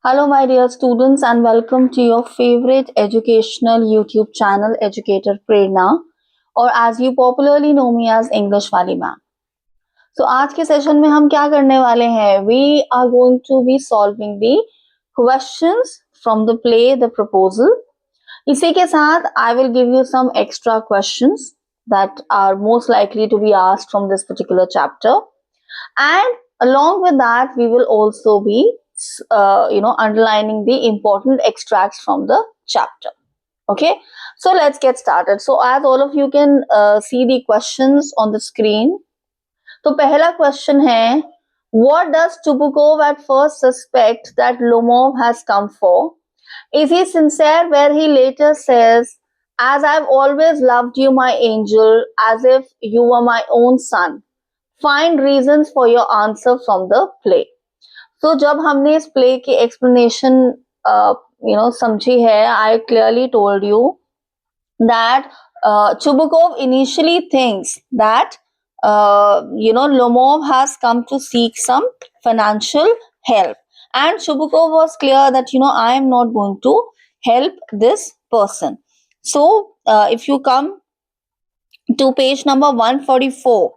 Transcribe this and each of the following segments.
Hello, my dear students, and welcome to your favorite educational YouTube channel, Educator Prerna, or as you popularly know me as English वाली ma'am. So आज के session में हम क्या करने वाले हैं? We are going to be solving the questions from the play The Proposal. इसी के साथ I will give you some extra questions that are most likely to be asked from this particular chapter. And along with that we will also be underlining the important extracts from the chapter. Okay, so let's get started. So as all of you can see the questions on the screen, तो पहला question है, what does Chubukov at first suspect that Lomov has come for? Is he sincere where he later says, as I've always loved you, my angel, as if you were my own son? Find reasons for your answer from the play. So जब हमने इस play की explanation समझी है, I clearly told you that Chubukov initially thinks that Lomov has come to seek some financial help, and Chubukov was clear that I am not going to help this person. So if you come to page number 144,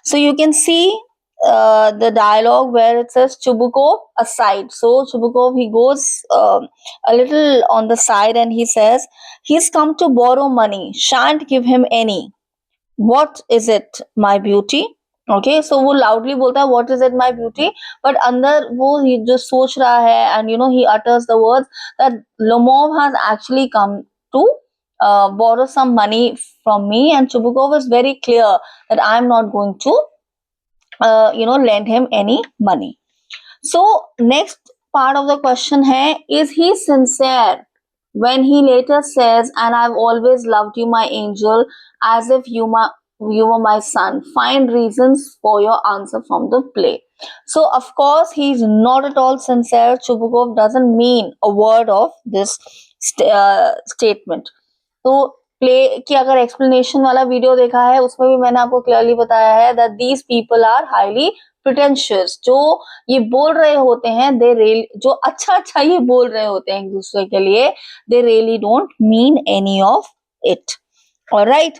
so you can see the dialogue where it says Chubukov aside. So Chubukov, he goes a little on the side and he says, he's come to borrow money, shan't give him any. What is it, my beauty? Okay, so वो loudly बोलता है what is it, my beauty, but अंदर वो ही जो सोच रहा है, and he utters the words that Lomov has actually come to borrow some money from me, and Chubukov is very clear that I am not going to lend him any money. So next part of the question hai, is he sincere when he later says, and I've always loved you, my angel, as if you were my son? Find reasons for your answer from the play. So of course he's not at all sincere. Chubukov doesn't mean a word of this statement. तो play की अगर explanation वाला video देखा है, उसमें भी मैंने आपको क्लियरली बताया है that these people are highly pretentious. जो ये बोल रहे होते हैं, दे रियली, जो अच्छा ये बोल रहे होते हैं एक दूसरे के लिए, they really don't mean any of it. Alright,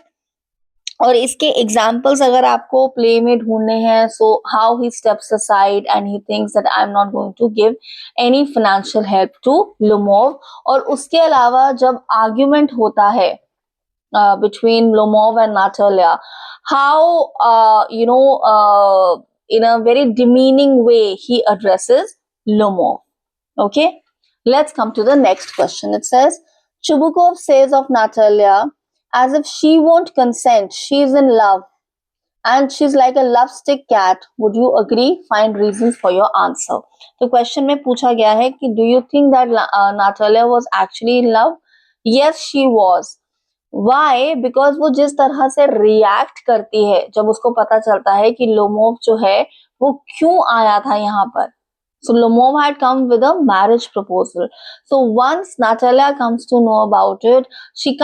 और इसके एग्जाम्पल्स अगर आपको प्ले में ढूंढने हैं, so how he steps aside and he thinks that I am not going to give any financial help to Lomov. और उसके अलावा जब आर्ग्यूमेंट होता है between Lomov and Natalia, how in a very demeaning way he addresses Lomov. Okay, let's come to the next question. It says, Chubukov says of Natalia, as if she won't consent, she's in love and she's like a love stick cat. Would you agree? Find reasons for your answer. तो question में पूछा गया है कि do you think that Natalia was actually in love? Yes, she was. Why? Because वो जिस तरह से रिएक्ट करती है जब उसको पता चलता है कि लोमोव जो है वो क्यों आया था यहाँ पर. So Lomov had come with a marriage proposal. So once Natalia comes to know about it, she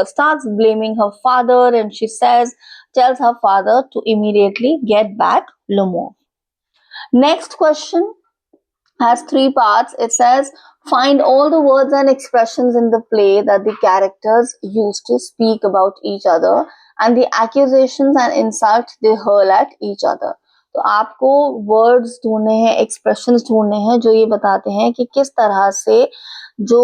starts blaming her father, and she tells her father to immediately get back Lomov. Next question has three parts. It says, find all the words and expressions in the play that the characters use to speak about each other and the accusations and insults they hurl at each other. तो आपको words ढूंढने हैं, expressions ढूंढने हैं जो ये बताते हैं कि किस तरह से जो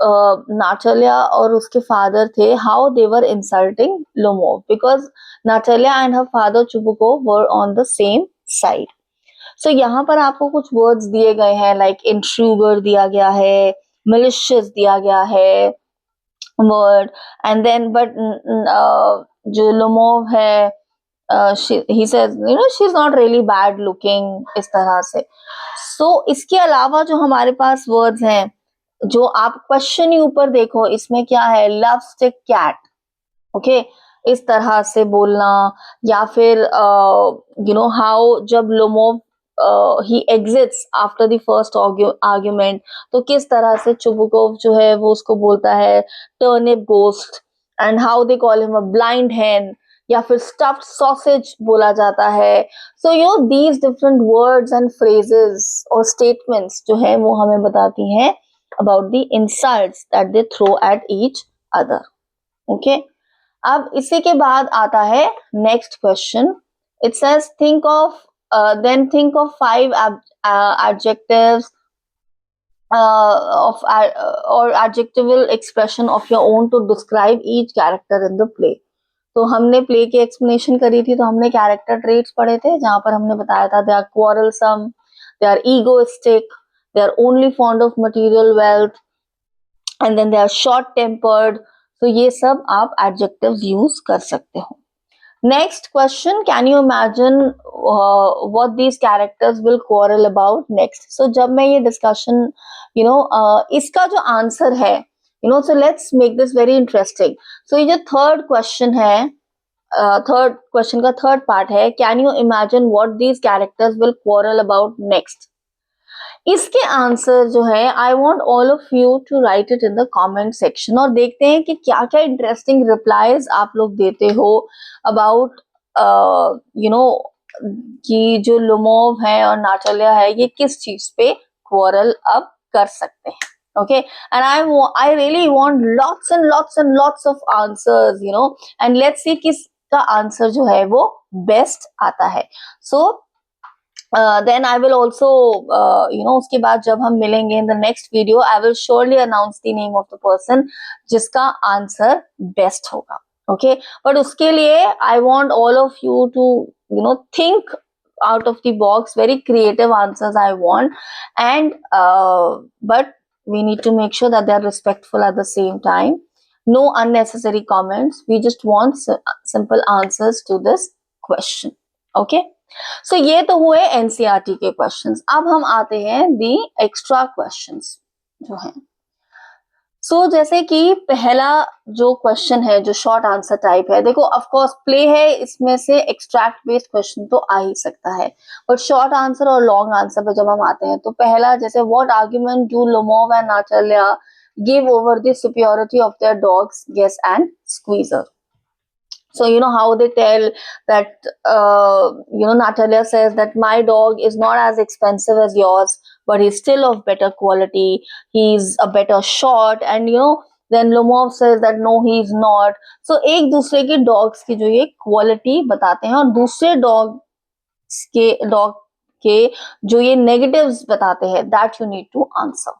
नाटालिया और उसके फादर थे, how they were insulting Lomov, because Natalia and her father Chubukov were on the same side. So यहाँ पर आपको कुछ वर्ड्स दिए गए हैं, लाइक इंट्रूगर दिया गया है, malicious दिया गया है वर्ड, एंड देन बट जो लोमोव है, he says she's not really bad looking, इस तरह से. सो इसके अलावा जो हमारे पास वर्ड्स हैं, जो आप क्वेश्चन ही ऊपर देखो, इसमें क्या है, लव स्टिक कैट. ओके, इस तरह से बोलना, या फिर हाउ जब Lomov he exits after the first argument, तो किस तरह से चुबुकोव जो है वो उसको बोलता है turnip ghost, and how they call him a blind hen, या फिर स्टफ्ड सॉसेज बोला जाता है. So you know these different words and phrases और स्टेटमेंट्स जो है वो हमें बताती हैं about the insults that they throw at each other. Okay, अब इसी के बाद आता है next question. It says think of think of 5 adjectives or adjectival expression of your own to describe each character in the play. तो हमने play की explanation करी थी, तो हमने कैरेक्टर ट्रेट्स पढ़े थे जहां पर हमने बताया था they are quarrelsome, they are egoistic, they are only fond of material wealth, and then they are short tempered. तो ये सब आप एडजेक्टिव्स यूज कर सकते हो. Next question, can you imagine what these characters will quarrel about next? So जब मैं ये discussion, इसका जो answer है, so let's make this very interesting. So ये जो third question है, third question का third part है, can you imagine what these characters will quarrel about next? इसके आंसर जो है I want all of you to write it in the comment section, और देखते हैं कि क्या क्या इंटरेस्टिंग रिप्लाईज आप लोग देते हो अबाउट कि जो लुमोव है और नाटालिया है ये किस चीज पे क्वारल अब कर सकते हैं. Okay, and I really want lots and lots and lots of answers, and let's see किसका आंसर जो है वो बेस्ट आता है. So then I will also उसके बाद जब हम मिलेंगे in the next video, I will surely announce the name of the person जिसका आंसर बेस्ट होगा. Okay, but उसके लिए I want all of you to think out of the box, very creative answers I want, and but we need to make sure that they are respectful at the same time. No unnecessary comments. We just want simple answers to this question. Okay. सो ये तो हुए NCERT के questions. अब हम आते हैं दी extra questions जो हैं. सो जैसे कि पहला जो क्वेश्चन है जो शॉर्ट आंसर टाइप है, देखो ऑफ कोर्स प्ले है, इसमें से एक्सट्रैक्ट बेस्ड क्वेश्चन तो आ ही सकता है, बट शॉर्ट आंसर और लॉन्ग आंसर पे जब हम आते हैं तो पहला जैसे what argument do Lomov and Natalia give over the superiority of their dogs Guess and Squeezer. So how they tell that Natalia says that my dog is not as expensive as yours, but he's still of better quality, he's a better shot, and then Lomov says that no, he's not. So एक दूसरे के dogs की जो ये quality बताते हैं और दूसरे dog के जो ये negatives बताते हैं, that you need to answer.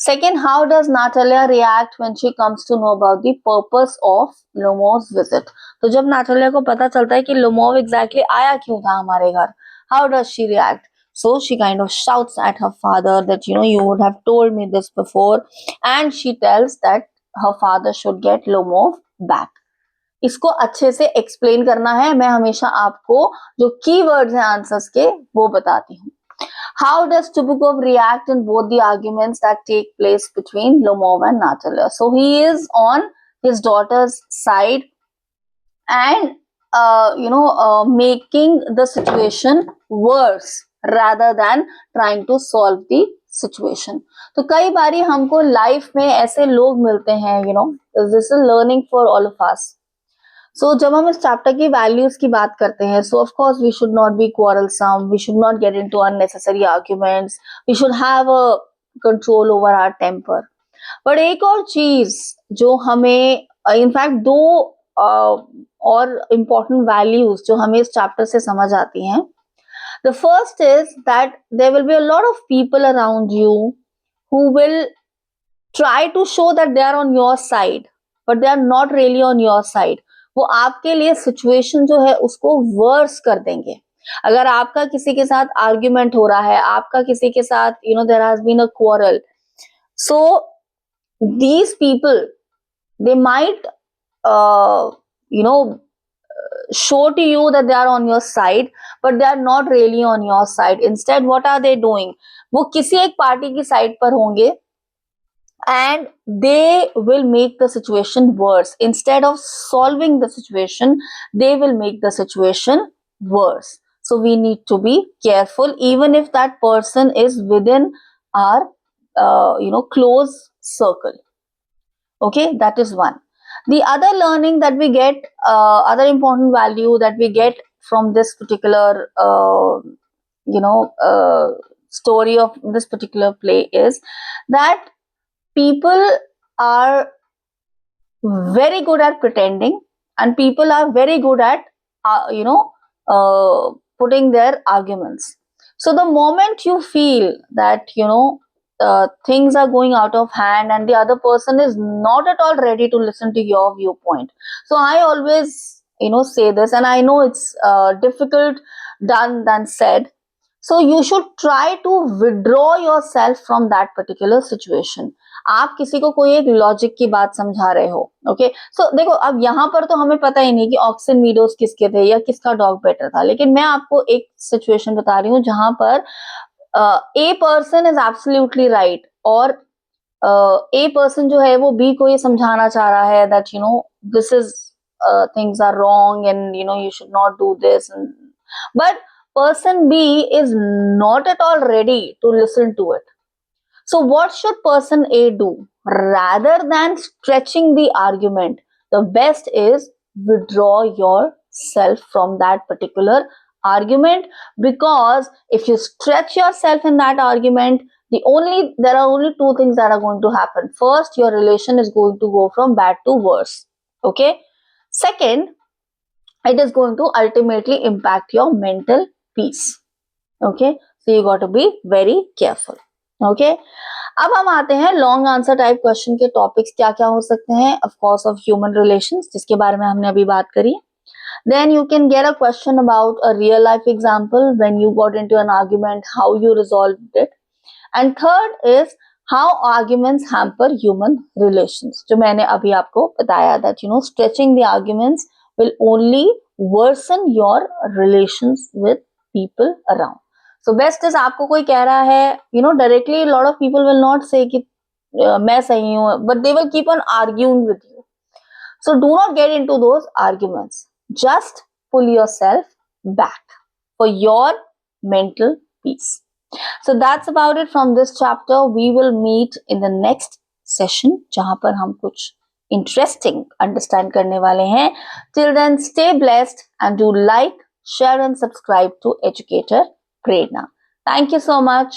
Second, how does Natalia react when she comes to know about the purpose of Lomov's visit? तो जब नाटालिया को पता चलता है कि लोमोव exactly आया क्यों था हमारे घर, how does she react? So she kind of shouts at her father that you would have told me this before, and she tells that her father should get Lomov back. इसको अच्छे से explain करना है. मैं हमेशा आपको जो keywords हैं आंसर्स के वो बताती हूँ. How does Tupukov react in both the arguments that take place between Lomov and Natalia? So he is on his daughter's side and making the situation worse rather than trying to solve the situation. तो कई बारी हमको life में ऐसे लोग मिलते हैं, this is learning for all of us. So जब हम इस चैप्टर की वैल्यूज की बात करते हैं, so of course we should not be quarrelsome, we should not get into unnecessary arguments, we should have a control over our temper. But एक और चीज जो हमें इनफैक्ट दो और important values जो हमें इस चैप्टर से समझ आती हैं. The first is that there will be a lot of people around you who will try to show that they are on your side, but they are not really on your side. वो आपके लिए situation जो है उसको verse कर देंगे. अगर आपका किसी के साथ आर्ग्यूमेंट हो रहा है, आपका किसी के साथ there has been a quarrel, so these people they might show to you that they are on your side, but they are not really on your side. Instead, what are they doing? वो किसी एक party की side पर होंगे and they will make the situation worse. Instead of solving the situation, they will make the situation worse. So we need to be careful, even if that person is within our close circle. Okay, that is one. The other learning that we get, other important value that we get from this particular story of this particular play is that people are very good at pretending, and people are very good at putting their arguments. So the moment you feel that things are going out of hand and the other person is not at all ready to listen to your viewpoint, so I always say this, and I know it's difficult done than said. So you should try to withdraw yourself from that particular situation. आप किसी को कोई एक logic की बात समझा रहे हो, ओके सो देखो, अब यहाँ पर तो हमें पता ही नहीं कि ऑक्सन मीडोज किसके थे या किसका डॉग बेटर था, लेकिन मैं आपको एक सिचुएशन बता रही हूँ जहां पर a person is absolutely right, और ए पर्सन जो है वो बी को ये समझाना चाह रहा है that this is things are wrong and you should not do this, but person B is not at all ready to listen to it. So what should person A do? Rather than stretching the argument, the best is withdraw yourself from that particular argument, because if you stretch yourself in that argument, there are only two things that are going to happen. First, your relation is going to go from bad to worse. Okay. Second, it is going to ultimately impact your mental peace. Okay. So you got to be very careful. Okay. अब हम आते हैं long answer type question के topics क्या क्या हो सकते हैं. Of course of human relations, जिसके बारे में हमने अभी बात करी. Then you can get a question about a real life example when you got into an argument, how you resolved it. And third is how arguments hamper human relations, जो मैंने अभी आपको बताया that stretching the arguments will only worsen your relations with people around. So best is आपको कोई कह रहा है, directly a lot of people will not say कि मैं सही हूँ, but they will keep on arguing with you. So do not get into those arguments. Just pull yourself back for your mental peace. So that's about it from this chapter. We will meet in the next session, जहां पर हम कुछ interesting understand करने वाले हैं. Till then, stay blessed and do like, share and subscribe to Educator Prerna. Thank you so much.